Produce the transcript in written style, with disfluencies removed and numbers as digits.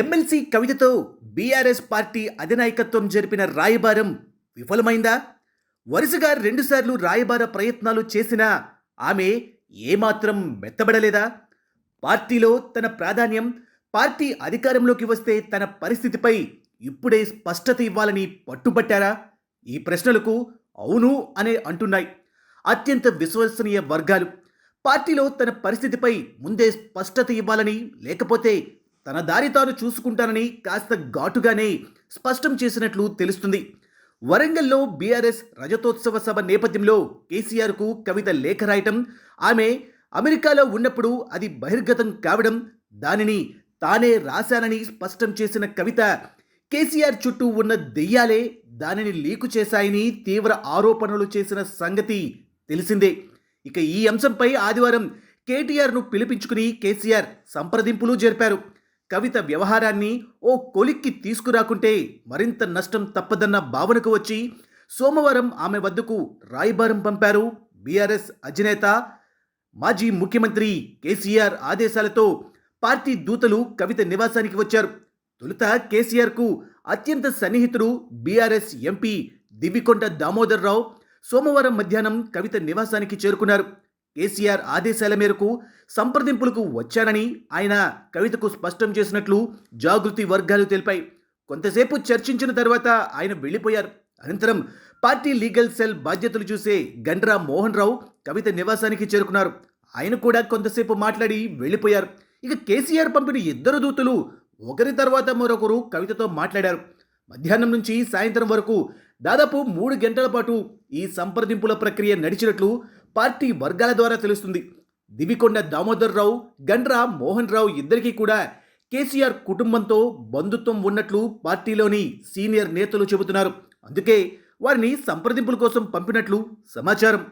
MLC కవితతో BRS party అధినాయకత్వం జరిపిన రాయబారం విఫలమైందా? వరుసగా రెండుసార్లు రాయబార ప్రయత్నాలు చేసినా ఆమె ఏమాత్రం మెత్తబడలేదా? పార్టీలో తన ప్రాధాన్యం, పార్టీ అధికారంలోకి వస్తే తన పరిస్థితిపై ఇప్పుడే స్పష్టత ఇవ్వాలని పట్టుబట్టారా? ఈ ప్రశ్నలకు అవును అనే అంటున్నాయి అత్యంత విశ్వసనీయ వర్గాలు. పార్టీలో తన పరిస్థితిపై ముందే స్పష్టత ఇవ్వాలని, లేకపోతే తన దారి తాను చూసుకుంటానని కాస్త ఘాటుగానే స్పష్టం చేసినట్లు తెలుస్తుంది. వరంగల్లో బీఆర్ఎస్ రజతోత్సవ సభ నేపథ్యంలో కేసీఆర్కు కవిత లేఖ రాయటం, ఆమె అమెరికాలో ఉన్నప్పుడు అది బహిర్గతం కావడం, దానిని తానే రాశానని స్పష్టం చేసిన కవిత, కేసీఆర్ చుట్టూ ఉన్న దెయ్యాలే దానిని లీకు చేశాయని తీవ్ర ఆరోపణలు చేసిన సంగతి తెలిసిందే. ఇక ఈ అంశంపై ఆదివారం కేటీఆర్ను పిలిపించుకుని కేసీఆర్ సంప్రదింపులు జరిపారు. కవిత వ్యవహారాన్ని ఓ కొలిక్కి తీసుకురాకుంటే మరింత నష్టం తప్పదన్న భావనకు వచ్చి సోమవారం ఆమె వద్దకు రాయబారం పంపారు బీఆర్ఎస్ అధినేత. మాజీ ముఖ్యమంత్రి కేసీఆర్ ఆదేశాలతో పార్టీ దూతలు కవిత నివాసానికి వచ్చారు. తొలుత కేసీఆర్కు అత్యంత సన్నిహితుడు బీఆర్ఎస్ ఎంపీ దివ్వికొండ దామోదర్ రావు సోమవారం మధ్యాహ్నం కవిత నివాసానికి చేరుకున్నారు. కేసీఆర్ ఆదేశాల మేరకు సంప్రదింపులకు వచ్చానని ఆయన కవితకు స్పష్టం చేసినట్లు జాగృతి వర్గాలు తెలిపాయి. కొంతసేపు చర్చించిన తర్వాత ఆయన వెళ్ళిపోయారు. అనంతరం పార్టీ లీగల్ సెల్ బాధ్యతలు చూసే గండ్రా మోహన్ రావు కవిత నివాసానికి చేరుకున్నారు. ఆయన కూడా కొంతసేపు మాట్లాడి వెళ్ళిపోయారు. ఇక కేసీఆర్ పంపిన ఇద్దరు దూతలు ఒకరి తర్వాత మరొకరు కవితతో మాట్లాడారు. మధ్యాహ్నం నుంచి సాయంత్రం వరకు దాదాపు 3 గంటల పాటు ఈ సంప్రదింపుల ప్రక్రియ నడిచినట్లు పార్టీ వర్గాల ద్వారా తెలుస్తుంది. దివికొండ దామోదర్ రావు, గండ్రా మోహన్ రావు ఇద్దరికీ కూడా కేసీఆర్ కుటుంబంతో బంధుత్వం ఉన్నట్లు పార్టీలోని సీనియర్ నేతలు చెబుతున్నారు. అందుకే వారిని సంప్రదింపుల కోసం పంపినట్లు సమాచారం.